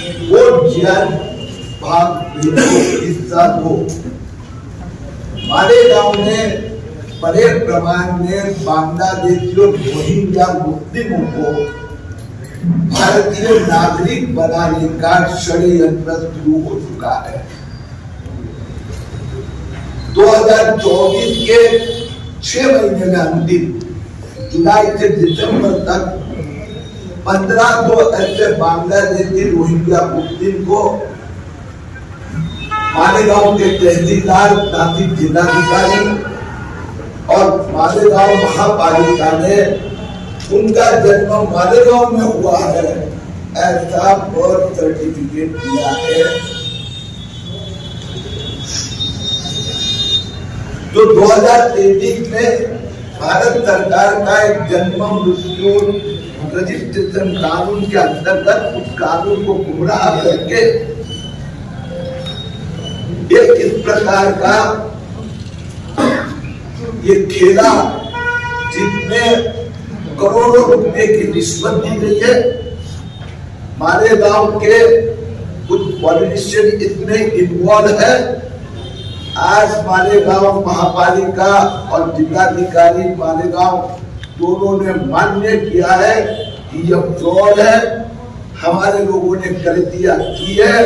वो जियान भाग हिस्सा दो। मालेगांव में बड़े प्रमाण में बांग्लादेशियों रोहिंग्या मुस्लिमों को भारतीय नागरिक बनाने का षड्यंत्र शुरू हो चुका है। 2024 के 6 महीने में अंतिम जुलाई से दिसंबर तक 1500 ऐसे बांग्लादेशी रोहिंग्या मुस्लिम को मालेगांव के तहसीलदार, नासिक जिलाधिकारी और मालेगांव महापालिका ने उनका जन्म मालेगांव में हुआ है ऐसा बर्थ सर्टिफिकेट दिया है। जो 2023 में भारत सरकार का एक जन्म मृत्यु रजिस्ट्रेशन कानून के अंतर्गत उस कानून को गुमराह करके एक इस प्रकार का ये खेला जिसमें करोड़ों रुपए की रिश्वत दी गई है। मालेगांव के कुछ पॉलिटिशियन इसमें इन्वॉल्व है। आज मालेगांव महापालिका और जिलाधिकारी मालेगांव दोनों ने मान्य किया है कि यह फ्रॉड है, हमारे लोगों ने गलतियां की है।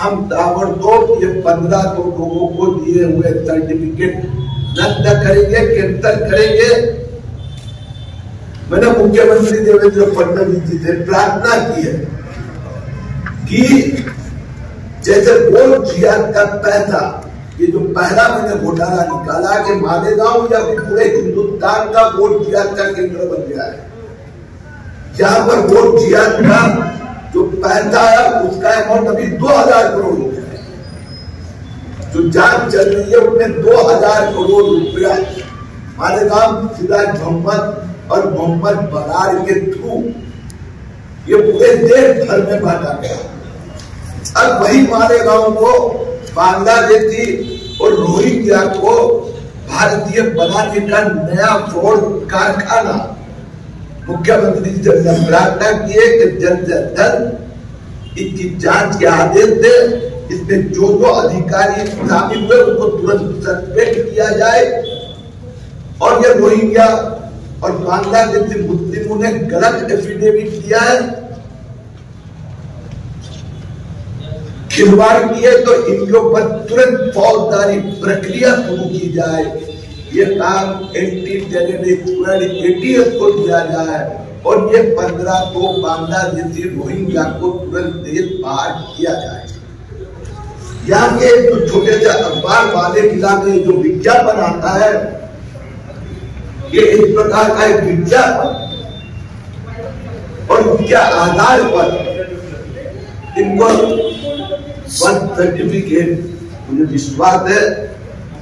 हम ताबड़तोड़ ये 1500 लोगों को दिए हुए सर्टिफिकेट रद्द करेंगे, कैंसिल करेंगे। मैंने मुख्यमंत्री देवेंद्र फडणवीस जी से प्रार्थना की है कि जैसे वोट जिहाद का पैसा, ये जो पहला मैंने घोटाला निकाला कि मालेगांव या फिर पूरे हिंदुस्तान का वोट जिहाद का केंद्र बन गया है, जहां पर वोट जिहाद का जो पैसा है उसका अमाउंट अभी 2000 करोड़ रुपया है। जो जांच चल रही है उसमें 2000 करोड़ रुपया मालेगांव सिराज मोहम्मद और मोहम्मद बरार के थ्रू ये पूरे देश भर में बांटा गया। अब वही मालेगांव को बांग्लादेशी और रोहिंग्या को भारतीय बनाने का नया फ्रॉड कारखाना। मुख्यमंत्री जी ने प्रार्थना की है कि जल्द से जल्द इसकी जांच के आदेश दे। इसमें जो अधिकारी शामिल हुए उनको तुरंत सस्पेंड किया जाए। और ये रोहिंग्या और बांग्लादेशी मुस्लिमों ने गलत एफिडेविट दिया है, खिलवाड़ की है, तो इनके ऊपर तुरंत फौजदारी प्रक्रिया शुरू की जाए। ये काम एंटी टेररिस्ट एटीएस को दिया जाए और ये 1500 बांग्लादेशी रोहिंग्या को तुरंत देश बाहर किया जाए। यहाँ के जो छोटे से अखबार वाले जिला में जो विज्ञापन आता है, ये इस प्रकार का एक विज्ञापन और उसके आधार पर इनको बर्थ सर्टिफिकेट, मुझे विश्वास है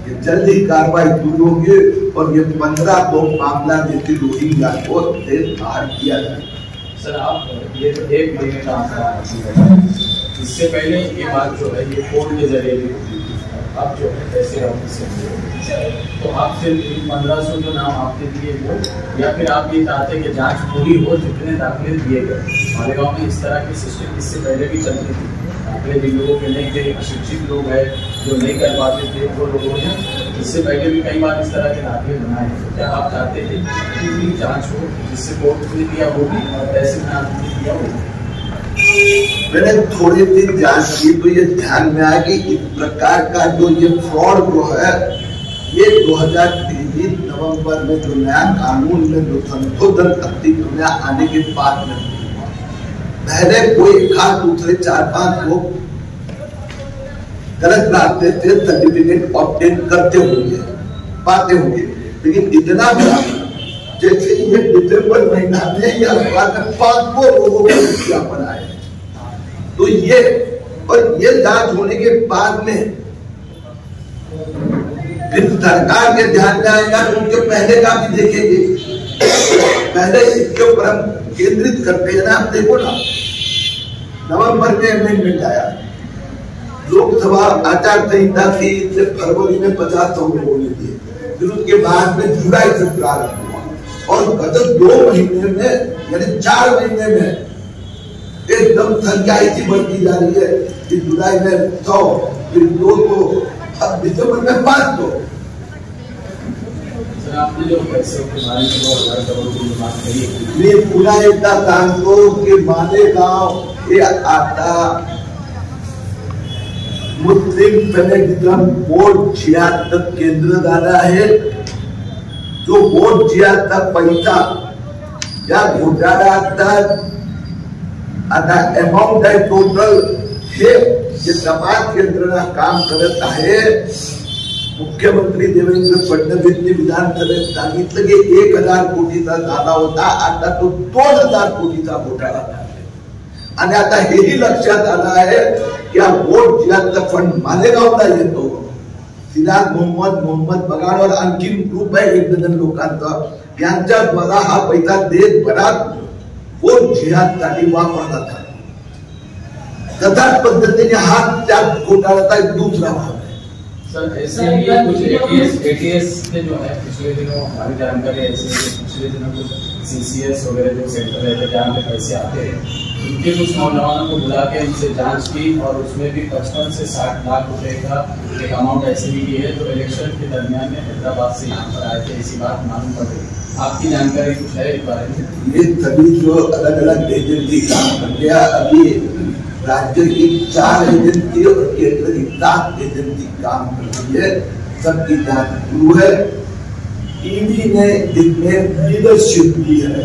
कि जल्द ही कार्रवाई शुरू होगी और ये 1500 बांग्लादेशी रोहिंग्या को देश बाहर किया जाए। सर, आप ये 1 महीने का आंकड़ा, इससे पहले ये बात जो है ये कोर्ट के जरिए भी होती थी। आप जो है ऐसे तो आप सिर्फ 1500 जो नाम आपने दिए वो, या फिर आप ये चाहते कि जांच पूरी हो, जितने दाखिले दिए गए मालेगांव में इस तरह की सिस्टम इससे पहले भी चलती थी। दाखिले जिन लोगों के नहीं थे, अशिक्षित लोग हैं जो नहीं कर पाते थे, वो लोगों ने इससे पहले भी कई बार इस तरह के दाखिले बनाए। तो क्या आप चाहते थे कि पूरी जांच हो, जिससे कोर्ट ने दिया होगी और पैसे में आपने दिया होगी? मैंने थोड़ी दिन जांच की तो ये ध्यान में आया कि इस प्रकार का जो ये फ्रॉड जो है ये 2023 नवंबर में जो नया कानून में जो संशोधन अस्तित्व में आने के बाद में हुआ। पहले कोई खास दूसरे 4-5 लोग गलत रास्ते से सर्टिफिकेट ऑब्टेन करते होंगे, पाते होंगे, लेकिन इतना बड़ा जैसे ये दिसंबर महीना में या 500 लोगों को विज्ञापन आए, तो ये और ये जांच होने के बाद में फिर सरकार के ध्यान में आएगा तो उनके पहले का भी देखेंगे। पहले इसके ऊपर हम केंद्रित करते हैं ना। आप देखो ना, नवंबर में अमेंडमेंट आया, लोकसभा आचार संहिता थी, फरवरी में 50 बोलने दिए, फिर उसके बाद में जुलाई से प्रारंभ हुआ और गत 2 महीने में यानी 4 महीने में एकदम संख्याई बढ़ती जा रही है कि जुलाई में 100, फिर 200, अब दिसंबर में 500। आपने जो पैसे के बारे में 2000 करोड़ की बात कही, मैं पुन्हा एकदा सांगतो की मालेगाव हे आता मुस्लिम फेडरेशन बोर्ड 76 केंद्र झाला आहे। जो बोर्ड 76 पैसा या घोटाळ्यात आता अमाउंट आहे टोटल हे जे तपास यंत्रणा काम करत आहे। मुख्यमंत्री देवेंद्र फडणवीसने विधानसभेत सांगितलं की 1000 कोटीचा झाला होता, आता तो 2000 कोटीचा घोटाळा झाला आणि आता हेही लक्षात आलं आहे की हा बोर्ड ज्याचा फंड मालेगावला येतो, सिराज मोहम्मद बगाडवर आणखी ग्रुप आहे 1 डझन लोकांचा, यांच्या द्वारा हा पैसा देशभरात बोर्ड जिहादसाठी वापरला जातो। तशाच पद्धतीने हा त्या घोटाळ्याचा दूसरा भाग है। सर ऐसे ही कुछ एटीएस के जो है पिछले दिनों हमारी जानकारी ऐसी है कि पिछले दिनों कुछ सीसीएस वगैरह जो सेंटर रहते जहाँ पे पैसे आते हैं, उनके कुछ नौजवानों को बुला के उनसे जांच की और उसमें भी 55 से 60 लाख रुपए का एक अमाउंट ऐसे भी की है जो इलेक्शन के दरमियान में हैदराबाद से यहाँ पर आए थे, ऐसी बात मालूम पड़ रही। आपकी जानकारी कुछ है इस बारे में? ये सभी जो अलग अलग एजेंसी काम करते हैं, अभी राज्य की 4 एजेंसी और केंद्र की 7 एजेंसी काम कर रही है, सबकी जांच शुरू है। ईडी ने इसमें लीडरशिप दी है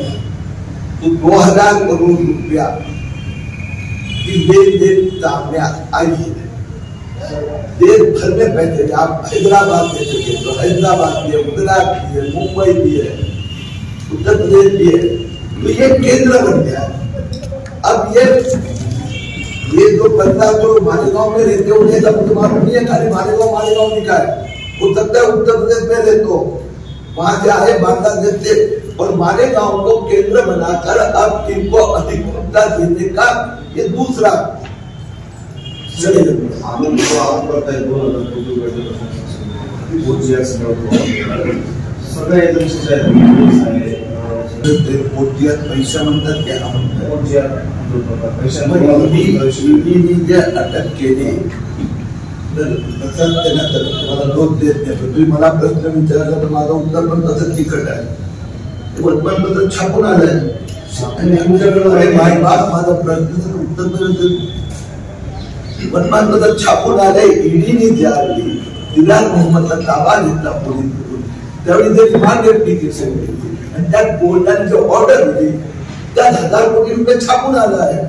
तो 2000 करोड़ रुपया की लेन सामने आई है। देश भर में पैसे आप हैदराबाद में देखे तो हैदराबाद भी है, गुजरात भी है, मुंबई भी है, उत्तर प्रदेश भी है, तो ये केंद्र बन गया। अब ये जो बंदा जो मालेगांव में रहते उन्हें सब मालूम नहीं है, खाली मालेगांव लिखा है, वो सकता है उत्तर प्रदेश में रहते हो, वहां से आए बांग्लादेश से, और मालेगांव को केंद्र बनाकर अब इनको अधिकृतता देने का ये दूसरा पैसा म्हणतात की अटक केली तर तुम्हाला दोष देत नाही। तुम्ही मला प्रश्न विचारला तर माझं उत्तर पण तसंच तिखट आहे। वर्तमानपत्र छापून आलंय आणि माझा प्रश्न उत्तर वर्तमानपत्र छापून आलंय। ईडीने ज्यावेळी सिराज मोहम्मदचा ताबा घेतला पोलिसांकडून त्यावेळी जे रिमांड ऍप्लिकेशन केली आणि त्या कोर्टाने जो ऑर्डर दिली त्यात 1000 कोटी रुपये छापून आला आहे।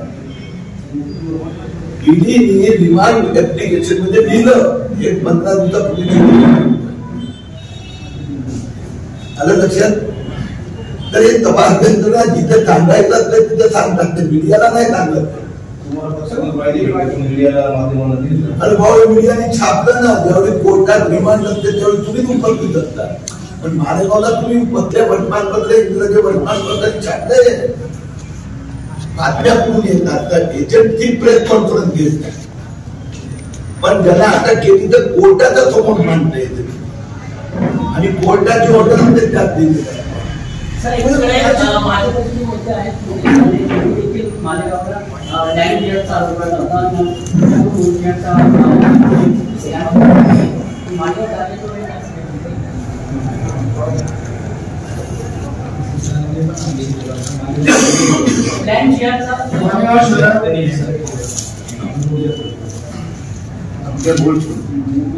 ईडीने रिमांड ऍप्लिकेशन मध्ये लिहिलं एक 15 दिवसापूर्वी आलं लक्षात। तर हे तपास यंत्रणा जिथे सांगायचं असतं तिथे सांगतात, ते मीडियाला नाही सांगत। अरे भाऊ मीडियाने छापलं ना, ज्यावेळी कोर्टात रिमांड असते त्यावेळी तुम्ही उपस्थित असता, पण मालेगावला तुम्ही पत्र वर्तमानपत्र इंग्रजी वर्तमानपत्र छापले बातम्या कुठून येतात तर एजंटची प्रेस कॉन्फरन्स घेत नाही, पण ज्याला अटक केली तर कोर्टाचा समोर मांडता येते आणि कोर्टाची ऑर्डर असते त्यात दिली जाते।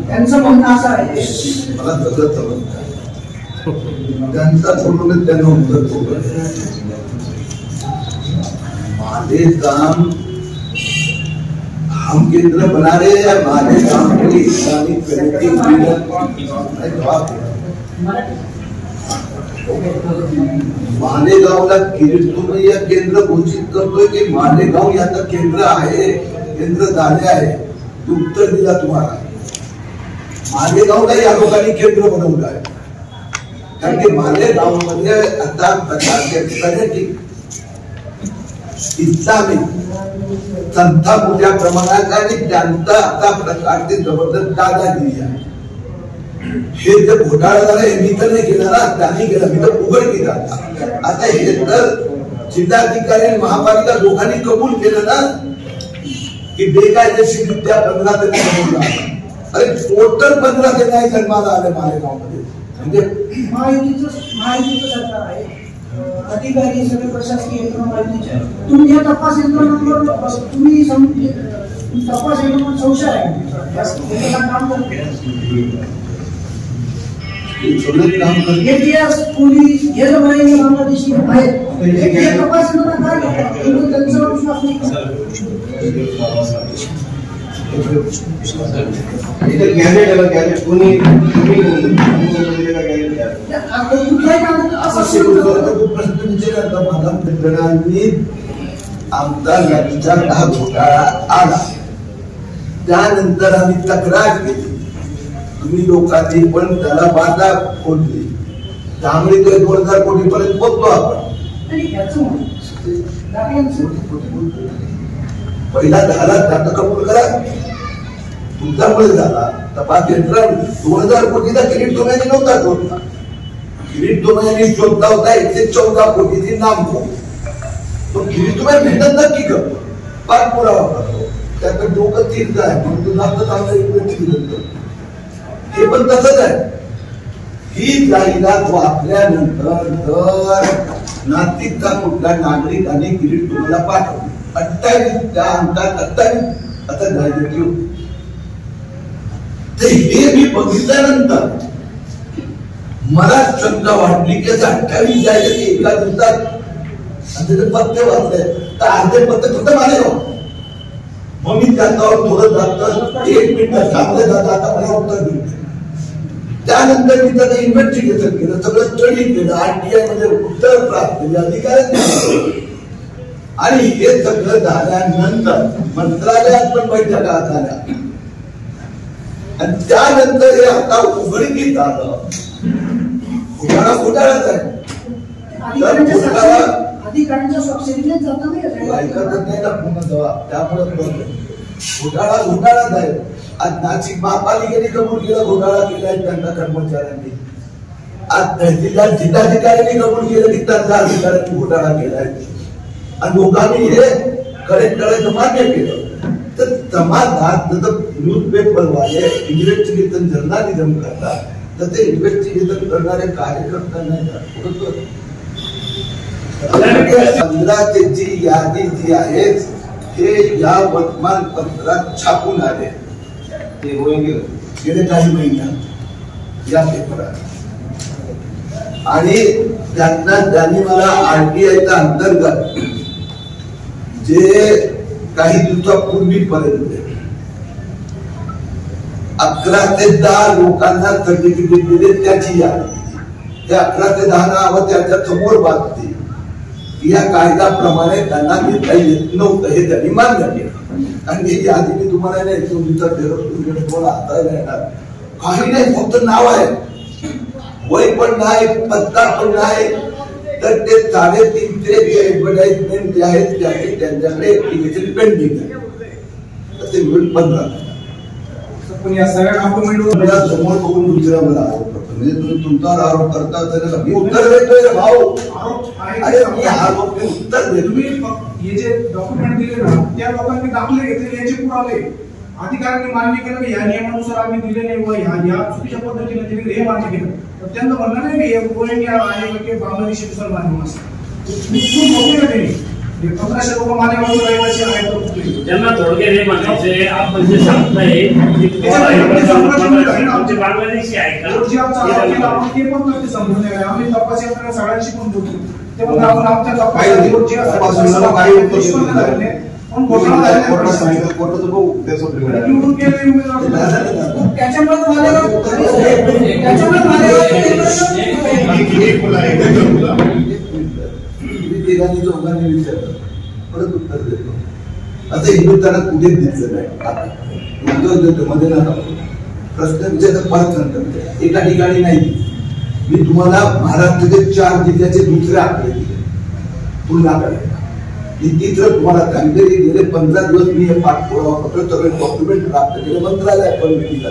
त्यांचं म्हणणं असं आहे, मला तसंच समजतं त्यांचा पूर्ण त्यांना उत्तर मालेगांव हम केंद्र बना रहे हैं, मालेगांव के लिए इस्लामिक कम्युनिटी मालेगावला तुम्ही या केंद्र घोषित करतोय की मालेगाव याचं केंद्र आहे, केंद्र झाले आहे, उत्तर दिला तुम्हाला। मालेगावला या लोकांनी केंद्र बनवलं आहे कारण की मालेगाव मध्ये आता प्रकारचे इस्लामिक संस्था मोठ्या प्रमाणात आणि त्यांचा आता प्रकारचे जबरदस्त दादागिरी आहे। हे जे घोटाळा झाला हे मी तर नाही केला ना, त्यांनी केला, मी तर उघड केला। आता हे तर जिल्हाधिकारी आणि महापालिका दोघांनी कबूल केलं ना की बेकायदेशीररित्या 15 ते नाही. अरे टोटल 15 ते नाही जन्माला आले मालेगाव मध्ये. म्हणजे महायुतीचं सरकार आहे, अधिकारी सगळे प्रशासकीय यंत्रणा माहितीचे. तुम्ही हे तपास यंत्रणा तुम्ही तपास यंत्रणा संशय आहे काम ATS पोलीस हे जो काही बांगलादेशी आहेत हे तपास यंत्रणा काय करतात त्यांच्यावर विश्वास नाही इधर गॅजेट कोणी आमदार गाडीचा हा घोटाळा आला. त्यानंतर आम्ही तक्रार केली, तुम्ही लोकांनी पण त्याला बाधा फोडली. त्यामुळे 2000 कोटी पर्यंत पोहोचलो आपण. पहिला 10 लाख दाता कबूल करा, तुमच्यामुळे झाला. तपास यंत्रणा 2000 कोटीचा किरीट तुम्ही नव्हता शोधला. किरीट तुम्ही शोधला होता 114 कोटीची नाम तो किरीट तुम्ही मेहनत नक्की करतो, पाठपुरावा करतो, त्याकडे डोकं तीर्थ आहे म्हणून तो जास्त चांगला इन्व्हेस्टिगेट. हे पण तसंच आहे. ही जाहिरात वापरल्यानंतर जर नागरिकचा कुठला नागरिकाने किरीट तुम्हाला पाठवली 28 त्या अंकात 28 आता जाहिराती होती. हे मी बघितल्यानंतर मला शंका वाटली की 28 जाहिराती एका दिवसात त्याचे पत्ते वाचले तर अर्धे पत्ते फक्त मालेगाव. मग मी त्याच्यावर थोडं जास्त 1 मिनिट सांगले जात आता मला उत्तर दिलं. त्यानंतर मी त्याचं इन्व्हेस्टिगेशन केलं, सगळं स्टडी केलं, RTI मध्ये उत्तर प्राप्त केली, अधिकाऱ्यांनी. आणि हे सगळं झाल्यानंतर मंत्रालयात पण बैठका झाल्या आणि त्यानंतर हे आता उघडकीत आलं. घोटाळाच आहे. अधिकाऱ्यांच्या स्वाक्षरीने जाता नाही ऐकतच नाही ना पुन्हा त्यामुळे घोटाळाच आहे. आज नाशिक महापालिकेने कबूल केला घोटाळा केलाय त्यांच्या कर्मचाऱ्यांनी. आज तहसीलदार जिल्हाधिकाऱ्यांनी कबूल केलं की त्यांच्या अधिकाऱ्यांनी घोटाळा केलाय आणि लोकांनी हे करेक्ट करायचं मान्य केलं. तर समाजात जसं न्यूजपेपरवाले इन्व्हेस्टिगेशन जर्नालिझम करतात तर ते इन्व्हेस्टिगेशन करणारे कार्यकर्ता नाही का. 15ची यादी जी आहे हे या वर्तमानपत्रात छापून आले ते गेले काही महिन्यात या पेपरात. आणि त्यांनी मला RTIच्या अंतर्गत जे काही दिवसापूर्वीपर्यंत 11 ते 10 लोकांना सर्टिफिकेट दिले त्याची यादी. त्या 11 ते 10 नावं त्याच्या समोर बांधली की या कायद्याप्रमाणे त्यांना देता येत नव्हतं हे त्यांनी मान्य केलं. आणि ही यादी मी तुम्हाला नाही 2 दिवसात तुम्हाला हाताळायला येणार. काही नाही, फक्त नाव आहे, वय पण नाही, पत्ता पण नाही. तर ते 3.5 ऍडव्हर्टाइजमेंट जे आहेत त्याचे त्यांच्याकडे ऍप्लिकेशन पेंडिंग आहे. तर ते मिळून 15. पण या सगळ्या डॉक्युमेंट समोर बघून दुसऱ्या मला आरोप करतो. म्हणजे तुम्ही तुमच्यावर आरोप करता त्याला मी उत्तर देतोय रे भाऊ. अरे मी आरोप उत्तर देतो. तुम्ही हे जे डॉक्युमेंट दिले ना त्या लोकांनी दाखले घेतले, याचे पुरावे अधिकाऱ्यांनी मान्य केलं की या नियमानुसार आम्ही दिले नाही व या चुकीच्या पद्धतीने दिले हे मान्य केलं. तर त्यांना म्हणलं नाही की रोहिंग्या आहे की बांगलादेशी मुसलमान खूप होते ना त्यांनी 1500 लोक मालेगावचे रहिवासी आहेत. त्यांना थोडक्यात हे म्हणायचे आपण जे सांगताय आमचे बांगलादेशी आहे का ते पण नक्की समजून नाही. आम्ही तपास यंत्रणा सगळ्यांशी पण बोलतो ते पण आपण आमच्या दोघांनी विचारलं परत उत्तर देतो. असं हिंदुस्थानात कुठेच दिसलं नाही. मध्ये ना प्रश्न विचारता परत नंतर एका ठिकाणी नाही. मी तुम्हाला महाराष्ट्राचे 4 जिल्ह्याचे दुसरे आकडे दिले तुलना करायला. तिसरं तुम्हाला सांगितलं की गेले 15 दिवस मी हे पाठपुरावा करतो, सगळे डॉक्युमेंट प्राप्त केले, मंत्रालयात पण भेटला.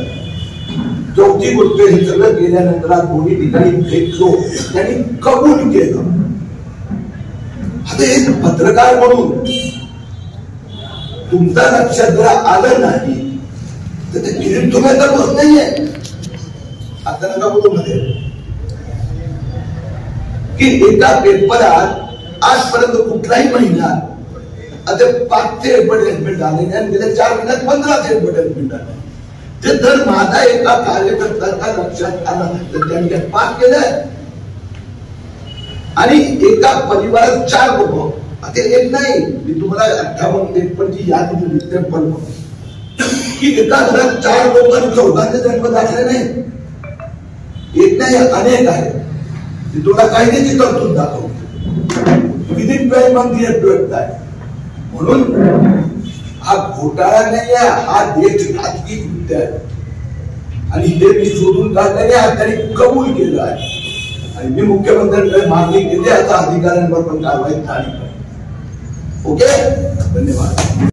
4थी गोष्ट हे सगळं केल्यानंतर आज दोन्ही ठिकाणी भेटलो त्यांनी कबूल केलं आता एक पत्रकार म्हणून तुमचा लक्षात जर आलं नाही तर ते किरीट तुम्ही आता बोलत नाहीये. आता नका बोलू मध्ये की एका पेपरात आजपर्यंत कुठलाही महिन्यात आता 5 ते ऍडव्हर्टाइजमेंट आले आणि गेल्या 4 महिन्यात 15 ते ऍडव्हर्टाइजमेंट आले. ते जर माझा एका कार्यकर्त्याचा लक्षात आला तर त्यांनी पास केलं आणि एका परिवारात 4 लोक. आता एक नाही, मी तुम्हाला 58-53 ची यादी दिली 53 की एका घरात 4 लोक आणि 14 जन्म दाखले नाही. एक नाही, अनेक आहे. तुला कायद्याची तरतूद दाखवतो किती मंदी आहे. म्हणून हा घोटाळा नाही आहे, हा देशघातकी कृत्य आहे आणि हे मी शोधून काढल्याने हा त्यांनी कबूल केलं आहे आणि मी मुख्यमंत्र्यांकडे मागणी केली आता अधिकाऱ्यांवर पण कारवाई झाली. ओके, धन्यवाद.